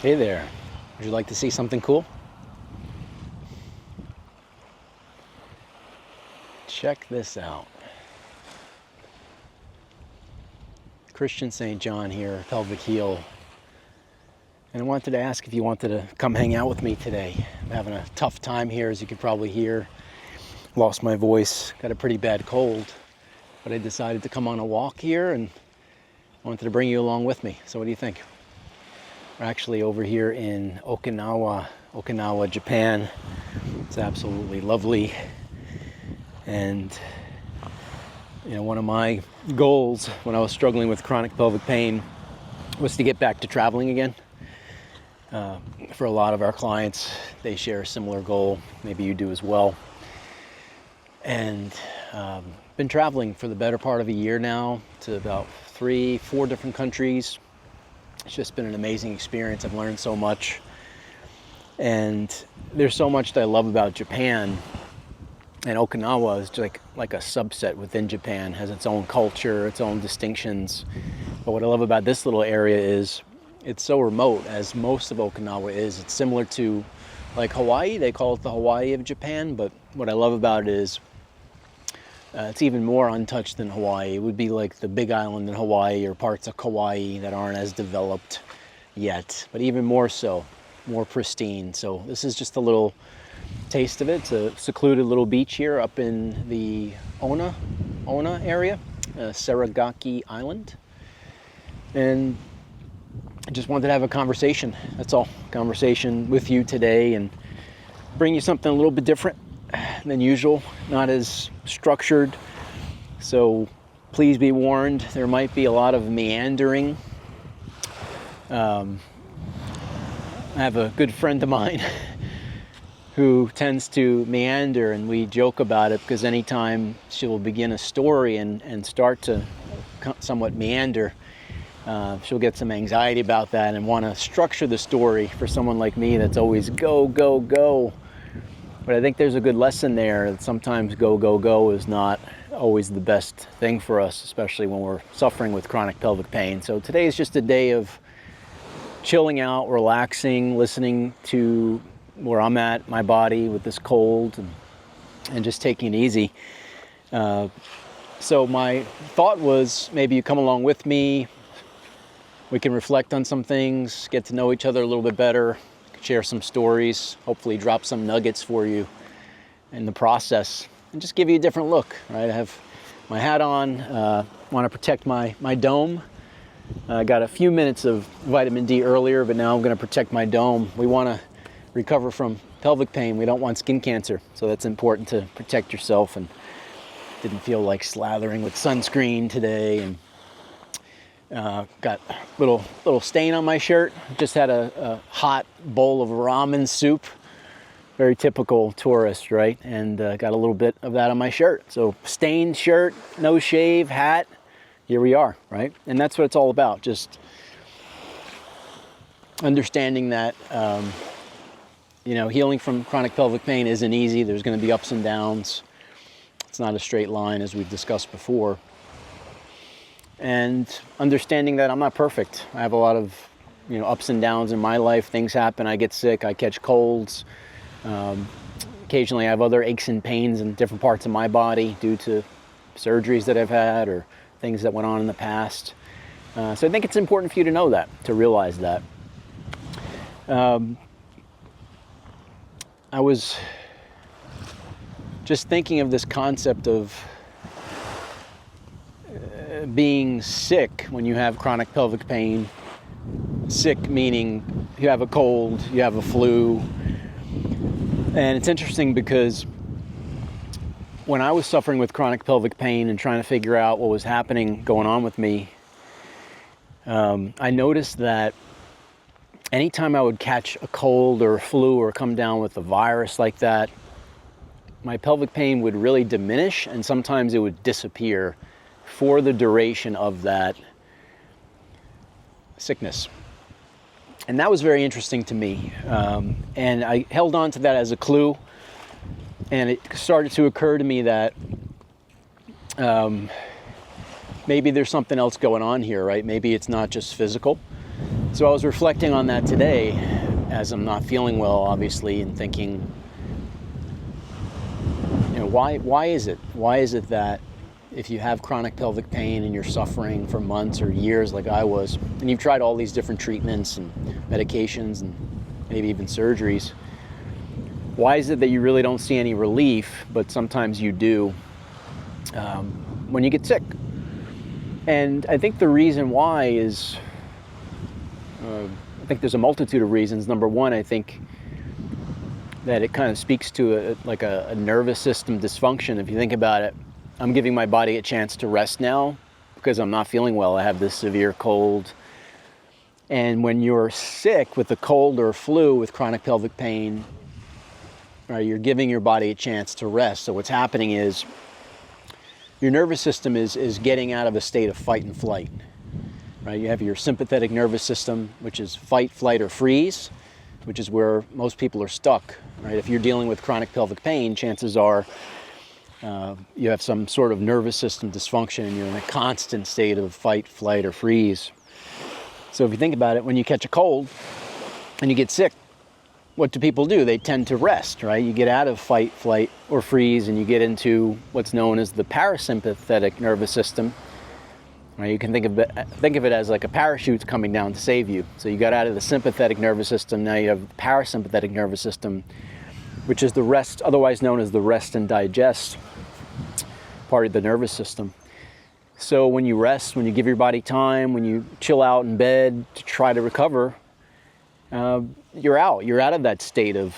Hey there, would you like to see something cool? Check this out. Christian St. John here, Pelvic Heel. And I wanted to ask if you wanted to come hang out with me today. I'm having a tough time here, as you can probably hear. Lost my voice, got a pretty bad cold. But I decided to come on a walk here and I wanted to bring you along with me. So what do you think? We're actually over here in Okinawa, Japan. It's absolutely lovely. And you know, one of my goals when I was struggling with chronic pelvic pain was to get back to traveling again. For a lot of our clients, they share a similar goal. Maybe you do as well. And been traveling for the better part of a year now to about 3-4 different countries. It's just been an amazing experience. I've learned so much. And there's so much that I love about Japan. And Okinawa is just like a subset within Japan, has its own culture, its own distinctions. But what I love about this little area is it's so remote, as most of Okinawa is. It's similar to like Hawaii. They call it the Hawaii of Japan. But what I love about it is it's even more untouched than Hawaii. It would be like the Big Island in Hawaii or parts of Kauai that aren't as developed yet, but even more so, more pristine. So this is just a little taste of it. It's a secluded little beach here up in the Ona area, Saragaki Island. And I just wanted to have a conversation, that's all. Conversation with you today and bring you something a little bit different than usual, not as structured. So please be warned, there might be a lot of meandering. I have a good friend of mine who tends to meander, and we joke about it because anytime she'll begin a story and start to somewhat meander, she'll get some anxiety about that and want to structure the story for someone like me that's always go, go, go. But I think there's a good lesson there that sometimes go, go, go is not always the best thing for us, especially when we're suffering with chronic pelvic pain. So today is just a day of chilling out, relaxing, listening to where I'm at, my body with this cold, and just taking it easy. So my thought was maybe you come along with me. We can reflect on some things, get to know each other a little bit better, share some stories, hopefully drop some nuggets for you in the process, and just give you a different look, right? I have my hat on, want to protect my dome. I got a few minutes of vitamin D earlier, but now I'm going to protect my dome. We want to recover from pelvic pain. We don't want skin cancer, so that's important to protect yourself. And didn't feel like slathering with sunscreen today, and got a little stain on my shirt. Just had a hot bowl of ramen soup. Very typical tourist, right? And got a little bit of that on my shirt. So stained shirt, no shave, hat. Here we are, right? And that's what it's all about. Just understanding that, healing from chronic pelvic pain isn't easy. There's going to be ups and downs. It's not a straight line, as we've discussed before. And understanding that I'm not perfect. I have a lot of, ups and downs in my life. Things happen. I get sick. I catch colds. Occasionally I have other aches and pains in different parts of my body due to surgeries that I've had or things that went on in the past. So I think it's important for you to know that, to realize that. I was just thinking of this concept of being sick when you have chronic pelvic pain. Sick meaning you have a cold, you have a flu. And it's interesting because when I was suffering with chronic pelvic pain and trying to figure out what was happening, going on with me, I noticed that anytime I would catch a cold or a flu or come down with a virus like that, my pelvic pain would really diminish, and sometimes it would disappear for the duration of that sickness. And that was very interesting to me. And I held on to that as a clue. And it started to occur to me that maybe there's something else going on here, right? Maybe it's not just physical. So I was reflecting on that today as I'm not feeling well, obviously, and thinking, why is it? Why is it that if you have chronic pelvic pain and you're suffering for months or years like I was, and you've tried all these different treatments and medications and maybe even surgeries, why is it that you really don't see any relief, but sometimes you do when you get sick? And I think the reason why is, I think there's a multitude of reasons. Number one, I think that it kind of speaks to a nervous system dysfunction. If you think about it, I'm giving my body a chance to rest now because I'm not feeling well. I have this severe cold. And when you're sick with a cold or flu with chronic pelvic pain, right, you're giving your body a chance to rest. So what's happening is your nervous system is getting out of a state of fight and flight. Right? You have your sympathetic nervous system, which is fight, flight, or freeze, which is where most people are stuck. Right? If you're dealing with chronic pelvic pain, chances are you have some sort of nervous system dysfunction and you're in a constant state of fight, flight, or freeze. So if you think about it, when you catch a cold and you get sick, what do people do? They tend to rest, right? You get out of fight, flight, or freeze and you get into what's known as the parasympathetic nervous system. Right? You can think of it as like a parachute coming down to save you. So you got out of the sympathetic nervous system, now you have the parasympathetic nervous system, which is the rest, otherwise known as the rest and digest part of the nervous system. So when you rest, when you give your body time, when you chill out in bed to try to recover, you're out of that state of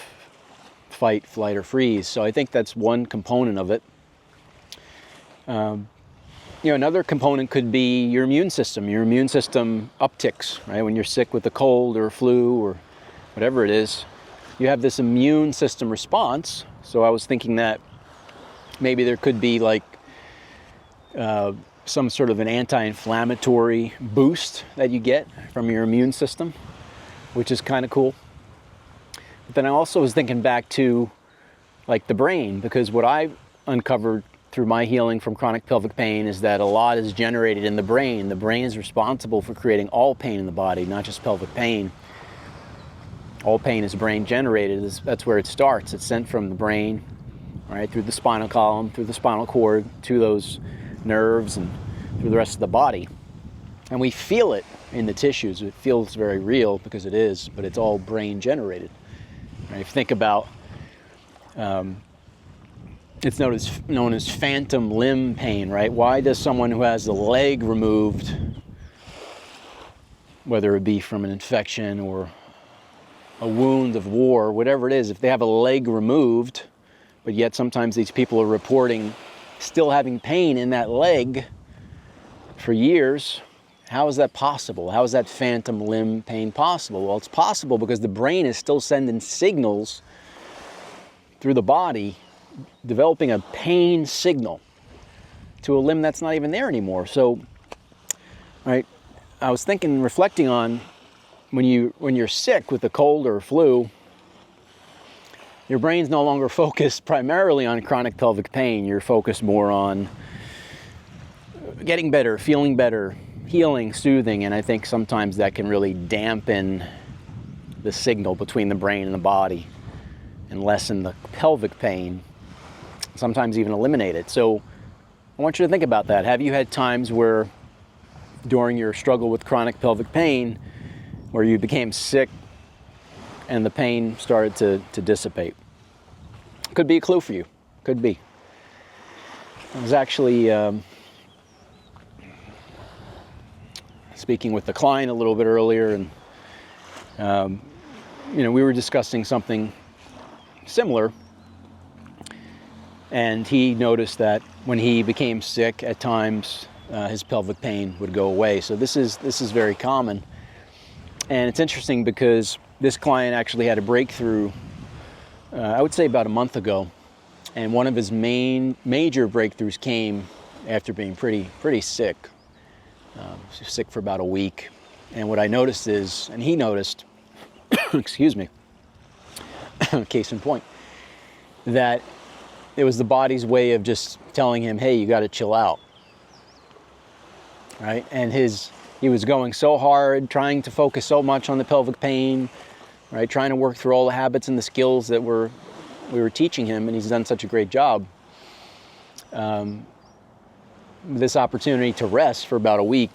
fight, flight, or freeze. So I think that's one component of it. Another component could be your immune system. Your immune system upticks, right? When you're sick with a cold or a flu or whatever it is, you have this immune system response. So I was thinking that maybe there could be like some sort of an anti-inflammatory boost that you get from your immune system, which is kind of cool. But then I also was thinking back to like the brain, because what I uncovered through my healing from chronic pelvic pain is that a lot is generated in the brain. The brain is responsible for creating all pain in the body, not just pelvic pain. All pain is brain generated. That's where it starts. It's sent from the brain, right, through the spinal column, through the spinal cord, to those nerves and through the rest of the body. And we feel it in the tissues. It feels very real because it is, but it's all brain generated. Right? If you think about it's known as phantom limb pain, right? Why does someone who has a leg removed, whether it be from an infection or a wound of war, whatever it is, if they have a leg removed, but yet sometimes these people are reporting still having pain in that leg for years, how is that possible? How is that phantom limb pain possible? Well, it's possible because the brain is still sending signals through the body, developing a pain signal to a limb that's not even there anymore. So, right, I was thinking, reflecting on when you're sick with a cold or a flu, your brain's no longer focused primarily on chronic pelvic pain. You're focused more on getting better, feeling better, healing, soothing, and I think sometimes that can really dampen the signal between the brain and the body and lessen the pelvic pain, sometimes even eliminate it. So I want you to think about that. Have you had times where during your struggle with chronic pelvic pain where you became sick and the pain started to dissipate? Could be a clue for you. Could be. I was actually speaking with the client a little bit earlier, and we were discussing something similar, and he noticed that when he became sick, at times his pelvic pain would go away. So this is very common, and it's interesting because this client actually had a breakthrough, I would say about a month ago, and one of his major breakthroughs came after being pretty sick. He was sick for about a week, and what I noticed is, and he noticed, excuse me, case in point, that it was the body's way of just telling him, hey, you got to chill out, right? And his he was going so hard, trying to focus so much on the pelvic pain, right? Trying to work through all the habits and the skills that we were teaching him, and he's done such a great job. This opportunity to rest for about a week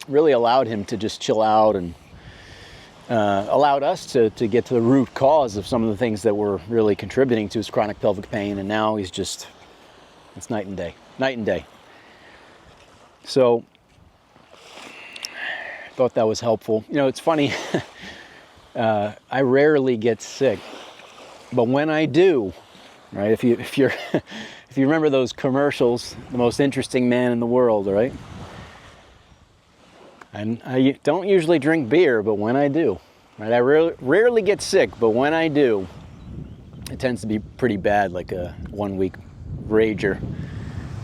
really allowed him to just chill out, and allowed us to get to the root cause of some of the things that were really contributing to his chronic pelvic pain. And now he's just, it's night and day. So I thought that was helpful. You know, it's funny, I rarely get sick, but when I do, right, if you remember those commercials, the most interesting man in the world, right? And I don't usually drink beer, but when I do, right, I rarely get sick, but when I do, it tends to be pretty bad, like a 1-week rager.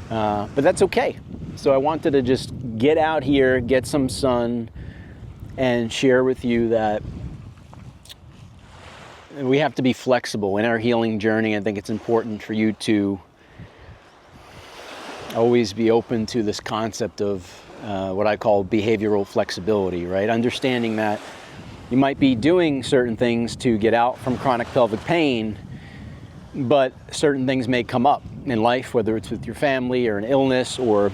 But that's okay. So I wanted to just get out here, get some sun, and share with you that we have to be flexible in our healing journey. I think it's important for you to always be open to this concept of what I call behavioral flexibility, right? Understanding that you might be doing certain things to get out from chronic pelvic pain, but certain things may come up in life, whether it's with your family or an illness or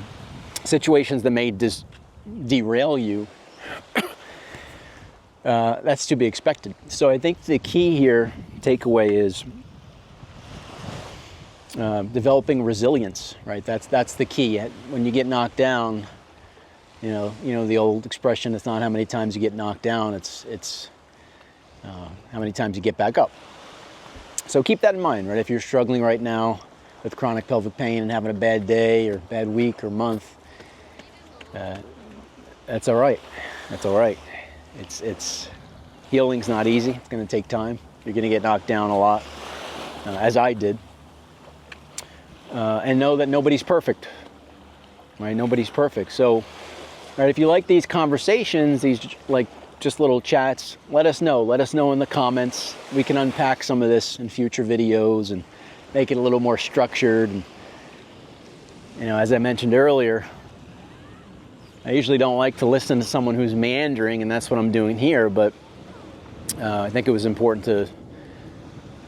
situations that may derail you. That's to be expected. So I think the key here, takeaway, is developing resilience, right? That's the key. When you get knocked down, you know the old expression, it's not how many times you get knocked down, it's how many times you get back up. So keep that in mind, right? If you're struggling right now with chronic pelvic pain and having a bad day or bad week or month, that's all right. That's all right. It's healing's not easy. It's going to take time. You're going to get knocked down a lot, as I did. And know that nobody's perfect, right? Nobody's perfect. So, right, if you like these conversations, these like just little chats, let us know. Let us know in the comments. We can unpack some of this in future videos and make it a little more structured. And, as I mentioned earlier, I usually don't like to listen to someone who's meandering, and that's what I'm doing here. But I think it was important to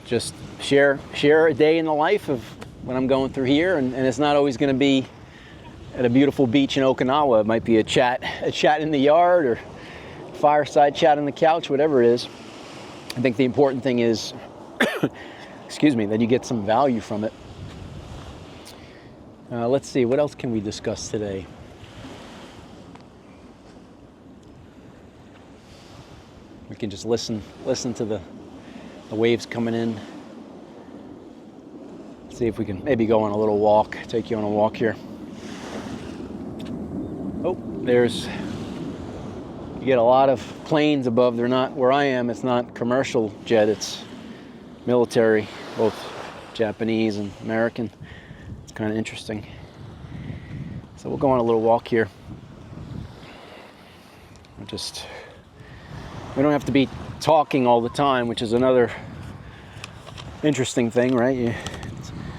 just share a day in the life of what I'm going through here, and it's not always going to be at a beautiful beach in Okinawa. It might be a chat in the yard, or fireside chat on the couch, whatever it is. I think the important thing is, excuse me, that you get some value from it. Let's see, what else can we discuss today? We can just listen to the waves coming in. See if we can maybe go on a little walk, take you on a walk here. Oh, you get a lot of planes above. They're not where I am. It's not commercial jet, it's military, both Japanese and American. It's kind of interesting. So we'll go on a little walk here. We don't have to be talking all the time, which is another interesting thing, right?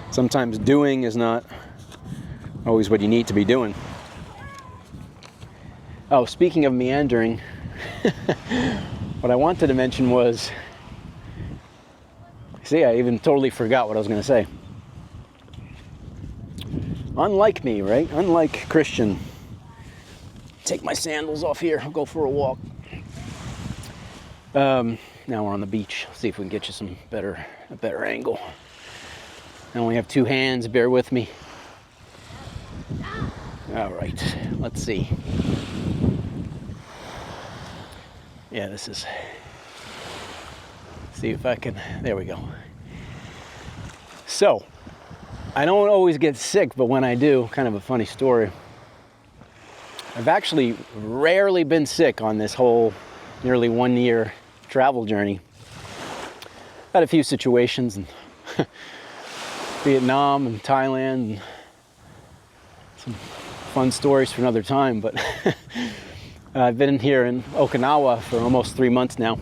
Sometimes doing is not always what you need to be doing. Oh, speaking of meandering, what I wanted to mention was, see, I even totally forgot what I was going to say. Unlike me, right? Unlike Christian. Take my sandals off here. I'll go for a walk. Now we're on the beach. See if we can get you a better angle. I only have two hands. Bear with me. All right. Let's see. Yeah, see if I can. There we go. So, I don't always get sick, but when I do, kind of a funny story. I've actually rarely been sick on this whole nearly 1 year travel journey. Had a few situations in Vietnam and Thailand, and some fun stories for another time, but I've been here in Okinawa for almost 3 months now.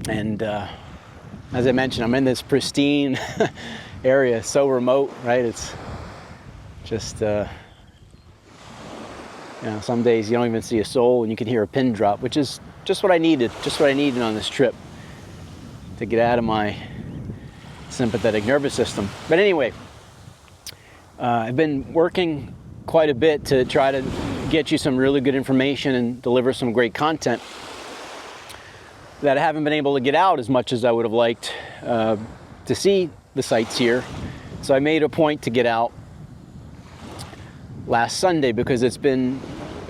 And as I mentioned, I'm in this pristine area, so remote, right? It's just, You know, some days you don't even see a soul and you can hear a pin drop, which is just what I needed on this trip to get out of my sympathetic nervous system. But anyway, I've been working quite a bit to try to get you some really good information and deliver some great content that I haven't been able to get out as much as I would have liked to see the sights here. So I made a point to get out last Sunday because it's been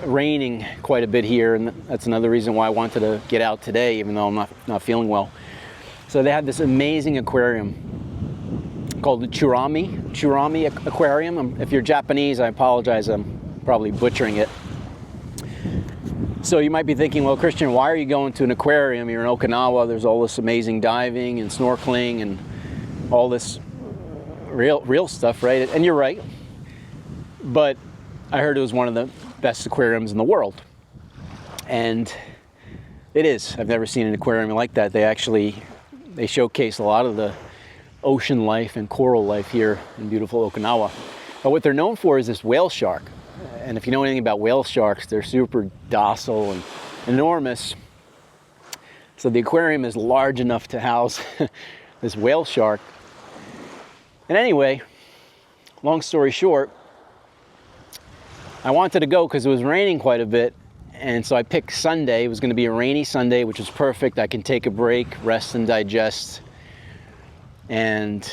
raining quite a bit here, and that's another reason why I wanted to get out today, even though I'm not feeling well. So they have this amazing aquarium called the Churami Aquarium. If you're Japanese, I apologize, I'm probably butchering it. So you might be thinking, well, Christian, why are you going to an aquarium? You're in Okinawa, there's all this amazing diving and snorkeling and all this real stuff, right? And you're right, but I heard it was one of the best aquariums in the world. And it is. I've never seen an aquarium like that. They showcase a lot of the ocean life and coral life here in beautiful Okinawa. But what they're known for is this whale shark. And if you know anything about whale sharks, they're super docile and enormous. So the aquarium is large enough to house this whale shark. And anyway, long story short, I wanted to go because it was raining quite a bit, and so I picked Sunday. It was going to be a rainy Sunday, which was perfect. I can take a break, rest and digest, and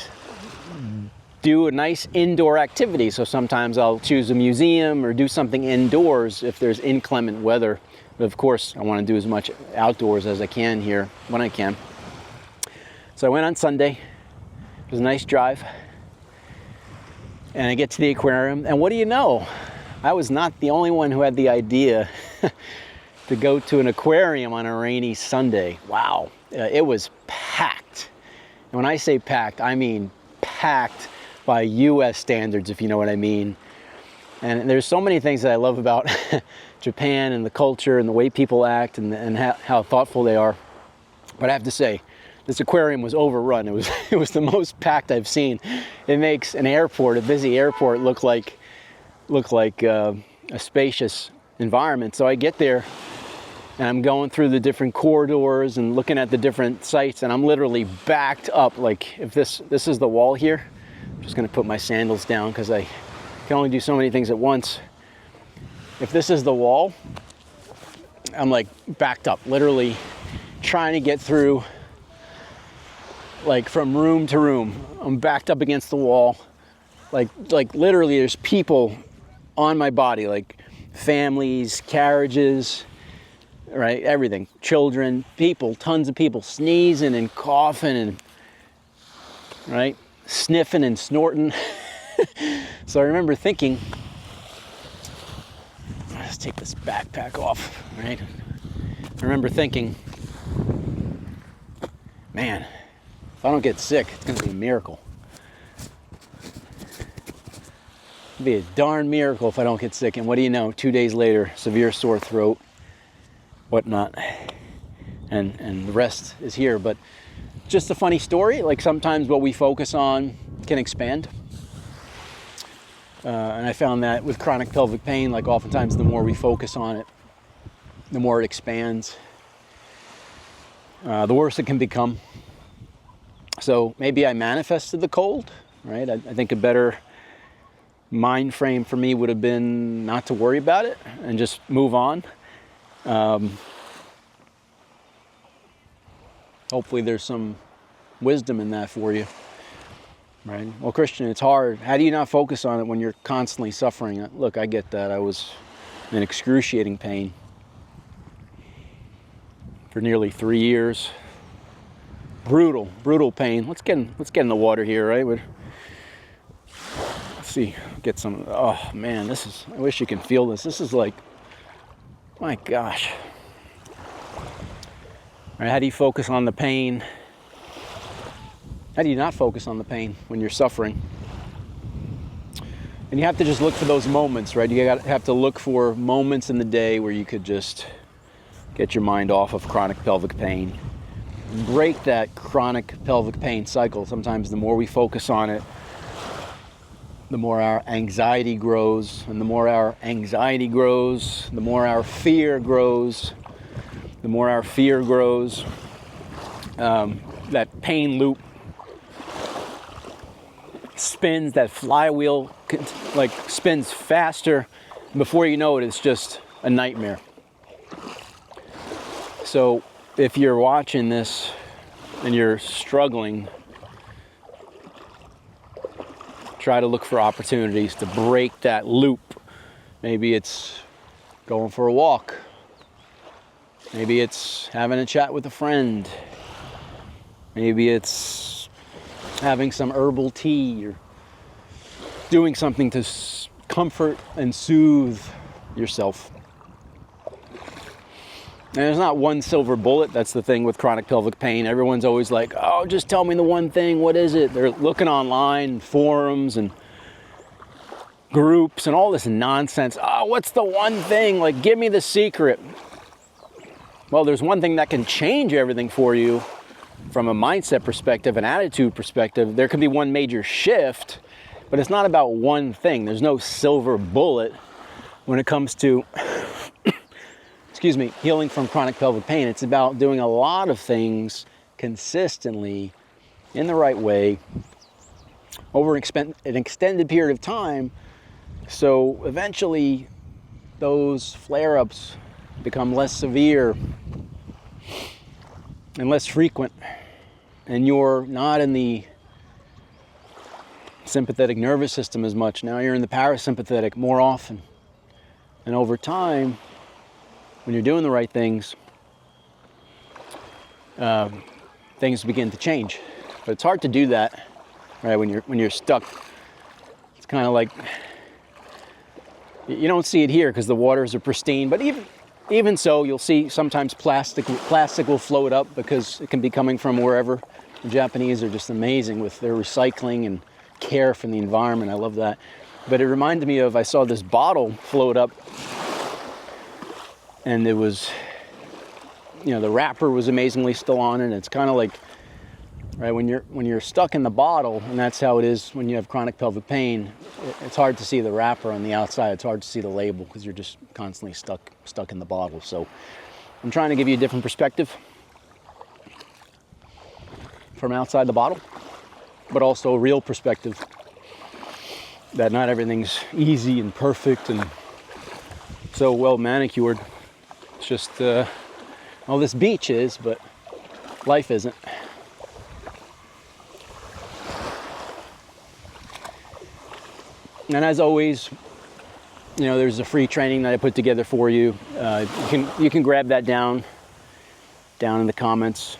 do a nice indoor activity. So sometimes I'll choose a museum or do something indoors if there's inclement weather. But of course, I want to do as much outdoors as I can here when I can. So I went on Sunday. It was a nice drive. And I get to the aquarium, and what do you know? I was not the only one who had the idea to go to an aquarium on a rainy Sunday. Wow, it was packed. And when I say packed, I mean packed by US standards, if you know what I mean. And there's so many things that I love about Japan and the culture and the way people act and how thoughtful they are. But I have to say, this aquarium was overrun. It was the most packed I've seen. It makes an airport, a busy airport, look like a spacious environment. So I get there and I'm going through the different corridors and looking at the different sites, and I'm literally backed up. Like, if this is the wall here, I'm just going to put my sandals down because I can only do so many things at once. If this is the wall, I'm like backed up, literally trying to get through, like from room to room. I'm backed up against the wall. Like literally there's people on my body, like families, carriages, right? Everything, children, people, tons of people sneezing and coughing and, right? Sniffing and snorting. So I remember thinking, let's take this backpack off, right? I remember thinking, man, if I don't get sick, it's gonna be a miracle. It'd be a darn miracle if I don't get sick. And what do you know? 2 days later, severe sore throat, whatnot, and the rest is here. But just a funny story. Like, sometimes what we focus on can expand. And I found that with chronic pelvic pain, like oftentimes the more we focus on it, the more it expands, the worse it can become. So maybe I manifested the cold, right? I think a better mind frame for me would have been not to worry about it and just move on. Hopefully there's some wisdom in that for you, right? Well, Christian, it's hard. How do you not focus on it when you're constantly suffering? Look, I get that. I was in excruciating pain for nearly 3 years. Brutal pain. Let's get in the water here, right? Let's see, get some. Oh man, I wish you can feel this. This is like, my gosh. All right, how do you focus on the pain? How do you not focus on the pain when you're suffering? And you have to just look for those moments, right? You have to look for moments in the day where you could just get your mind off of chronic pelvic pain. Break that chronic pelvic pain cycle. Sometimes the more we focus on it, the more our anxiety grows, and the more our anxiety grows, the more our fear grows, the more our fear grows, that pain loop spins, that flywheel like spins faster. Before you know it, it's just a nightmare. So if you're watching this and you're struggling, try to look for opportunities to break that loop. Maybe it's going for a walk. Maybe it's having a chat with a friend. Maybe it's having some herbal tea or doing something to comfort and soothe yourself. And there's not one silver bullet. That's the thing with chronic pelvic pain. Everyone's always like, oh, just tell me the one thing. What is it? They're looking online, forums and groups and all this nonsense. Oh, what's the one thing? Like, give me the secret. Well, there's one thing that can change everything for you from a mindset perspective, an attitude perspective. There can be one major shift, but it's not about one thing. There's no silver bullet when it comes to healing from chronic pelvic pain. It's about doing a lot of things consistently in the right way over an extended period of time. So eventually those flare-ups become less severe and less frequent, and you're not in the sympathetic nervous system as much. Now you're in the parasympathetic more often. And over time, when you're doing the right things, things begin to change. But it's hard to do that, right? When you're stuck. It's kind of like, you don't see it here because the waters are pristine. But even so, you'll see sometimes plastic will float up because it can be coming from wherever. The Japanese are just amazing with their recycling and care for the environment. I love that. But it reminded me of, I saw this bottle float up, and it was, the wrapper was amazingly still on it. And it's kind of like, right, when you're stuck in the bottle, and that's how it is when you have chronic pelvic pain, it's hard to see the wrapper on the outside. It's hard to see the label because you're just constantly stuck in the bottle. So I'm trying to give you a different perspective from outside the bottle, but also a real perspective that not everything's easy and perfect and so well manicured. It's just, well, this beach is, but life isn't. And as always, there's a free training that I put together for you. You can grab that down in the comments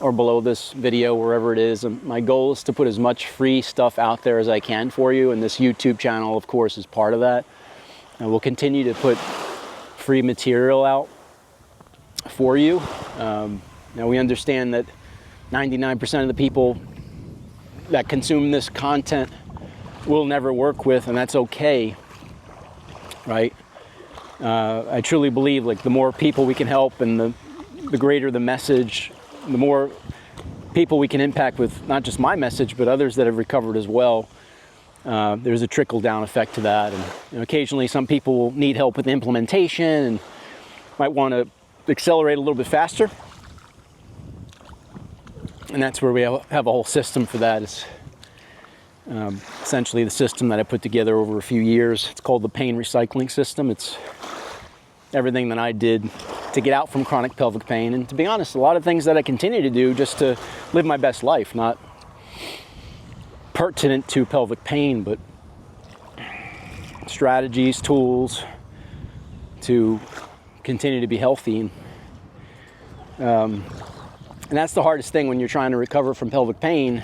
or below this video, wherever it is. My goal is to put as much free stuff out there as I can for you, and this YouTube channel, of course, is part of that. And we'll continue to put free material out for you. Now we understand that 99% of the people that consume this content will never work with, and that's okay, right? I truly believe, like, the more people we can help and the greater the message, the more people we can impact with not just my message, but others that have recovered as well. There's a trickle-down effect to that, and occasionally some people will need help with implementation and might want to accelerate a little bit faster, and that's where we have a whole system for that. It's essentially the system that I put together over a few years. It's called the pain recycling system. It's everything that I did to get out from chronic pelvic pain, and to be honest, a lot of things that I continue to do just to live my best life, not pertinent to pelvic pain, but strategies, tools to continue to be healthy. And that's the hardest thing when you're trying to recover from pelvic pain.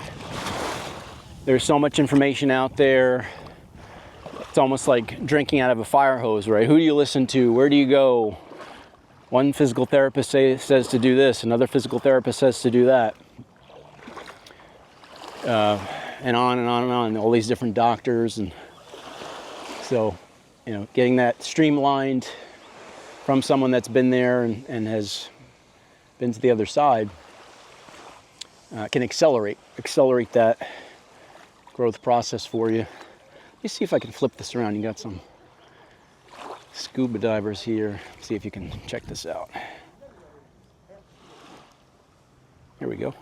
There's so much information out there. It's almost like drinking out of a fire hose, right? Who do you listen to? Where do you go? One physical therapist says to do this, another physical therapist says to do that. And on and on and on, all these different doctors. And so, getting that streamlined from someone that's been there and has been to the other side can accelerate that growth process for you. me see if I can flip this around. You got some scuba divers here. See if you can check this out. Here we go.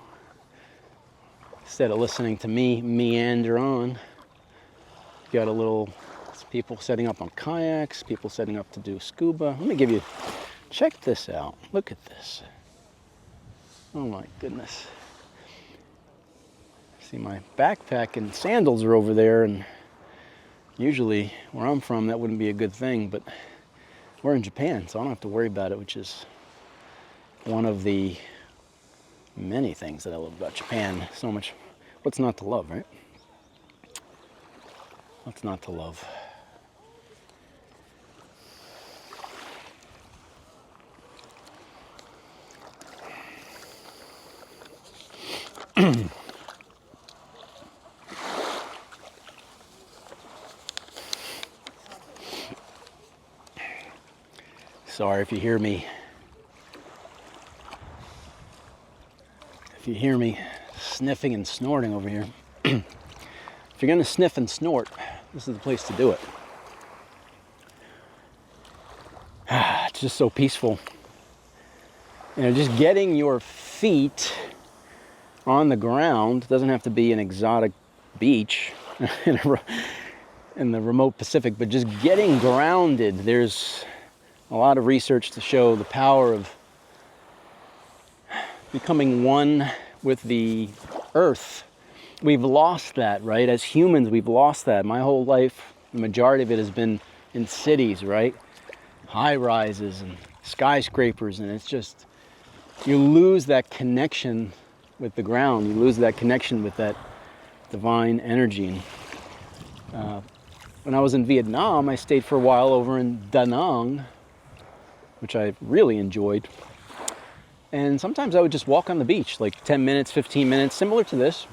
Instead of listening to me meander on, got a little people setting up on kayaks, people setting up to do scuba. Let me give you, check this out. Look at this. Oh my goodness. See, my backpack and sandals are over there, and usually where I'm from that wouldn't be a good thing, but we're in Japan, so I don't have to worry about it, which is one of the many things that I love about Japan. So much. What's not to love, right? What's not to love? Sorry if you hear me. If you hear me sniffing and snorting over here. If you're gonna sniff and snort, this is the place to do it. It's just so peaceful. You know, just getting your feet on the ground. Doesn't have to be an exotic beach in the remote Pacific, but just getting grounded. There's a lot of research to show the power of becoming one with the earth. We've lost that, right? As humans, we've lost that. My whole life, the majority of it has been in cities, right? High rises and skyscrapers, and it's just, you lose that connection with the ground. You lose that connection with that divine energy. And when I was in Vietnam, I stayed for a while over in Da Nang, which I really enjoyed. And sometimes I would just walk on the beach, like 10 minutes, 15 minutes, similar to this.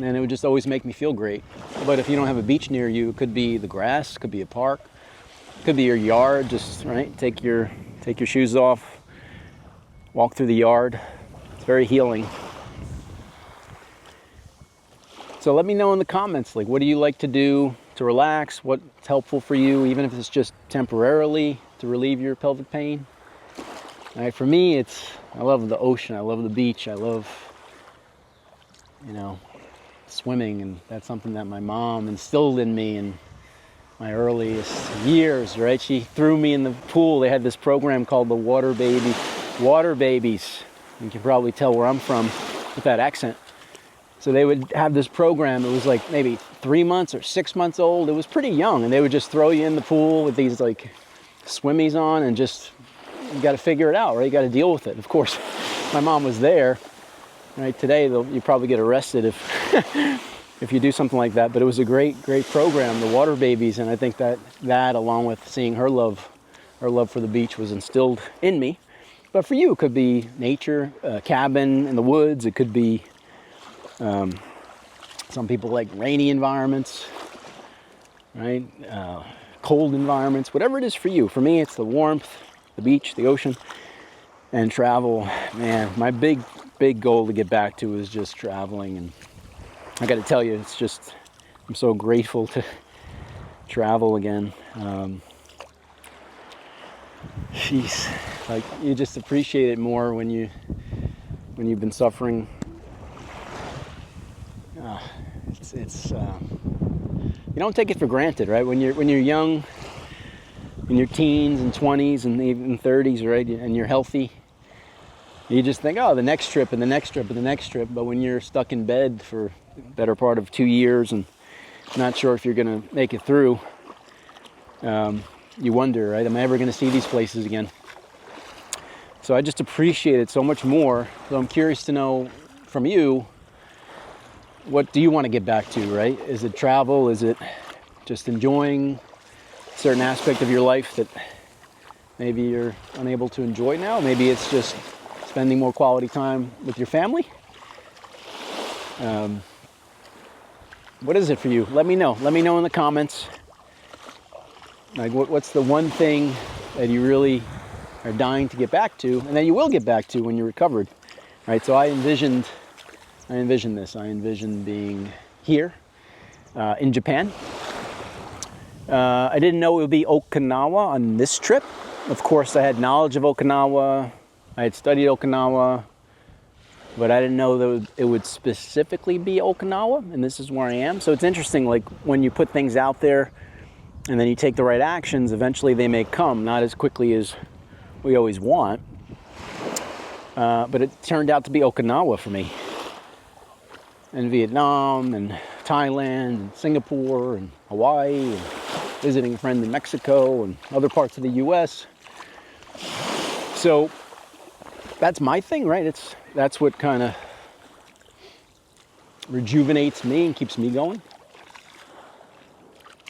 And it would just always make me feel great. But if you don't have a beach near you, it could be the grass, it could be a park, it could be your yard, just, right, take your shoes off, walk through the yard. It's very healing. So let me know in the comments, like, what do you like to do to relax? What's helpful for you, even if it's just temporarily to relieve your pelvic pain? All right, for me, I love the ocean, I love the beach, I love, you know, swimming, and that's something that my mom instilled in me in my earliest years, right? She threw me in the pool. They had this program called the Water Babies. You can probably tell where I'm from with that accent. So they would have this program. It was like maybe 3 months or 6 months old. It was pretty young, and they would just throw you in the pool with these like swimmies on, and just, you got to figure it out, right? You got to deal with it. Of course, my mom was there. Right, today you probably get arrested if you do something like that. But it was a great program, the Water Babies, and I think that along with seeing her love for the beach was instilled in me. But for you, it could be nature, a cabin in the woods. It could be some people like rainy environments, right? Cold environments, whatever it is for you. For me, it's the warmth, the beach, the ocean, and travel. Man, my big goal to get back to is just traveling. And I got to tell you, it's just, I'm so grateful to travel again. Jeez, like, you just appreciate it more when you've been suffering. You don't take it for granted, right? When you're young, in your teens and 20s and even 30s, right, and you're healthy, you just think, oh, the next trip and the next trip and the next trip. But when you're stuck in bed for the better part of 2 years and not sure if you're going to make it through, you wonder, right? Am I ever going to see these places again? So I just appreciate it so much more. So I'm curious to know from you, what do you want to get back to, right? Is it travel? Is it just enjoying a certain aspect of your life that maybe you're unable to enjoy now? Maybe it's just spending more quality time with your family. What is it for you? Let me know. Let me know in the comments. Like, what's the one thing that you really are dying to get back to, and that you will get back to when you're recovered, right? So I envisioned this. I envisioned being here, in Japan. I didn't know it would be Okinawa on this trip. Of course, I had knowledge of Okinawa. I had studied Okinawa, but I didn't know that it would specifically be Okinawa, and this is where I am. So it's interesting, like when you put things out there and then you take the right actions, eventually they may come, not as quickly as we always want. But it turned out to be Okinawa for me. And Vietnam, and Thailand, and Singapore, and Hawaii, and visiting a friend in Mexico, and other parts of the US. So that's my thing, right? That's what kind of rejuvenates me and keeps me going.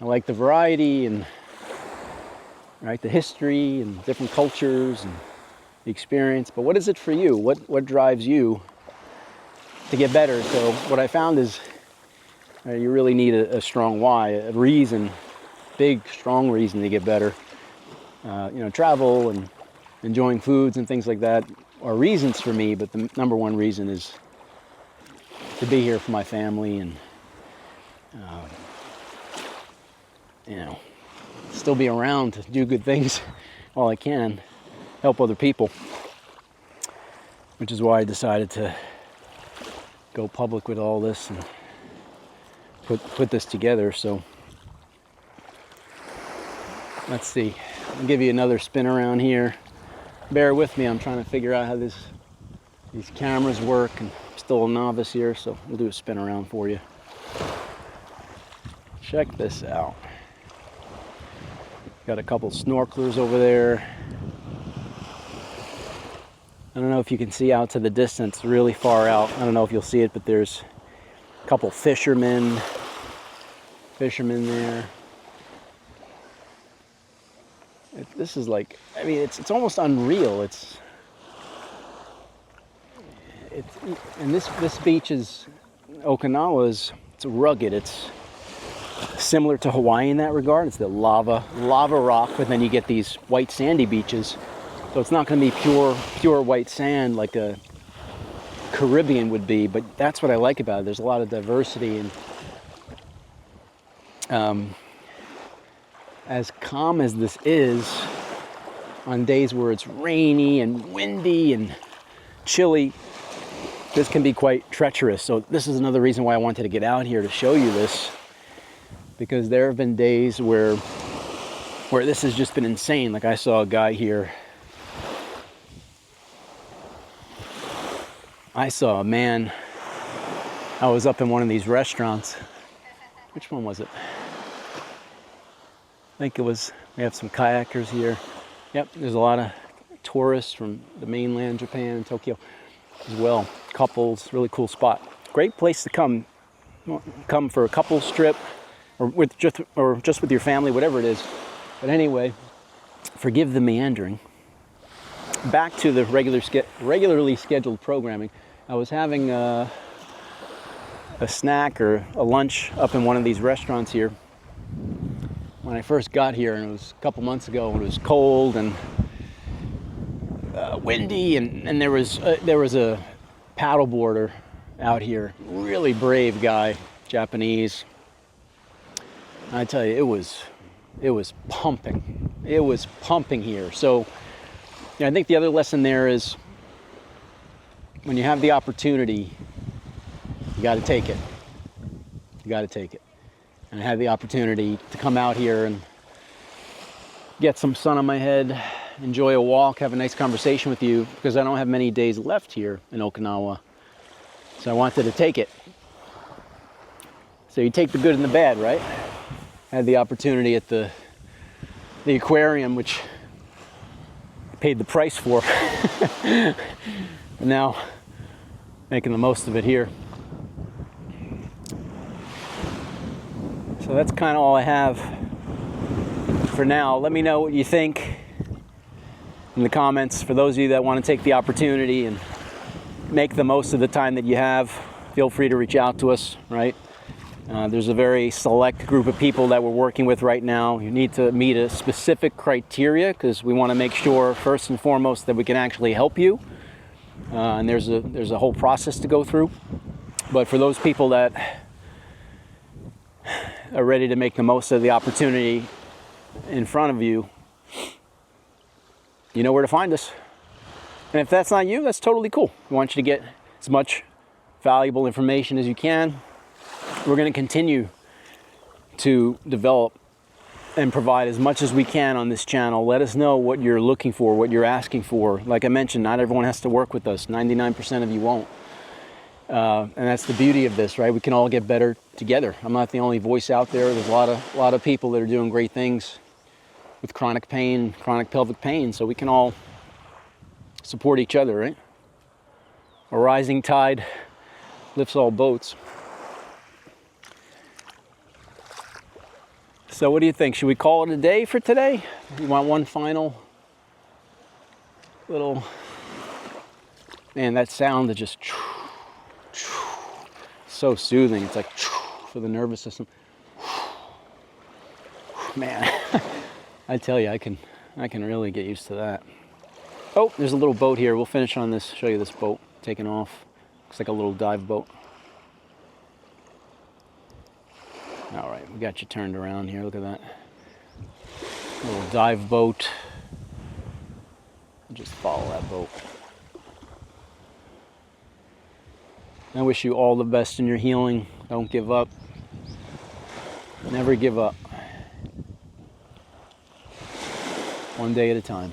I like the variety and the history and different cultures and the experience. But what is it for you? What drives you to get better? So what I found is you really need a strong why, a reason, big, strong reason to get better. Travel and enjoying foods and things like that are reasons for me, but the number one reason is to be here for my family and, still be around to do good things while I can, help other people, which is why I decided to go public with all this and put this together. So let's see, I'll give you another spin around here. Bear with me, I'm trying to figure out how these cameras work, and I'm still a novice here, so we'll do a spin around for you. Check this out. Got a couple snorkelers over there. I don't know if you can see out to the distance, really far out. I don't know if you'll see it, but there's a couple fishermen there. This is like, it's almost unreal. And this beach is, Okinawa it's rugged. It's similar to Hawaii in that regard. It's the lava rock, but then you get these white sandy beaches. So it's not going to be pure white sand like a Caribbean would be, but that's what I like about it. There's a lot of diversity, and as calm as this is, on days where it's rainy and windy and chilly, this can be quite treacherous. So this is another reason why I wanted to get out here to show you this, because there have been days where this has just been insane. Like I saw a guy here. I saw a man. I was up in one of these restaurants. Which one was it? I think it was, we have some kayakers here. Yep, there's a lot of tourists from the mainland, Japan and Tokyo as well. Couples, really cool spot. Great place to come for a couples trip, or just with your family, whatever it is. But anyway, forgive the meandering. Back to the regularly scheduled programming. I was having a snack or a lunch up in one of these restaurants here when I first got here, and it was a couple months ago, and it was cold and windy, and there was a paddleboarder out here, really brave guy, Japanese. I tell you, it was pumping. It was pumping here. So I think the other lesson there is, when you have the opportunity, you got to take it. You got to take it. And I had the opportunity to come out here and get some sun on my head, enjoy a walk, have a nice conversation with you, because I don't have many days left here in Okinawa. So I wanted to take it. So you take the good and the bad, right? I had the opportunity at the aquarium, which I paid the price for. And now making the most of it here. So that's kind of all I have for now. Let me know what you think in the comments. For those of you that want to take the opportunity and make the most of the time that you have, feel free to reach out to us, right? There's a very select group of people that we're working with right now. You need to meet a specific criteria, because we want to make sure, first and foremost, that we can actually help you. And there's a whole process to go through. But for those people that are ready to make the most of the opportunity in front of you, you know where to find us. And if that's not you, that's totally cool. We want you to get as much valuable information as you can. We're going to continue to develop and provide as much as we can on this channel. Let us know what you're looking for, what you're asking for. Like I mentioned, not everyone has to work with us. 99% of you won't. And that's the beauty of this, right? We can all get better together. I'm not the only voice out there. There's a lot of people that are doing great things with chronic pain, chronic pelvic pain, so we can all support each other, right? A rising tide lifts all boats. So what do you think? Should we call it a day for today? You want one final little... Man, that sound is just so soothing. It's like for the nervous system. Man, I tell you, I can really get used to that. Oh, there's a little boat here. We'll finish on this, show you this boat taking off. Looks like a little dive boat. All right, we got you turned around here. Look at that. Little dive boat. Just follow that boat. I wish you all the best in your healing. Don't give up. Never give up. One day at a time.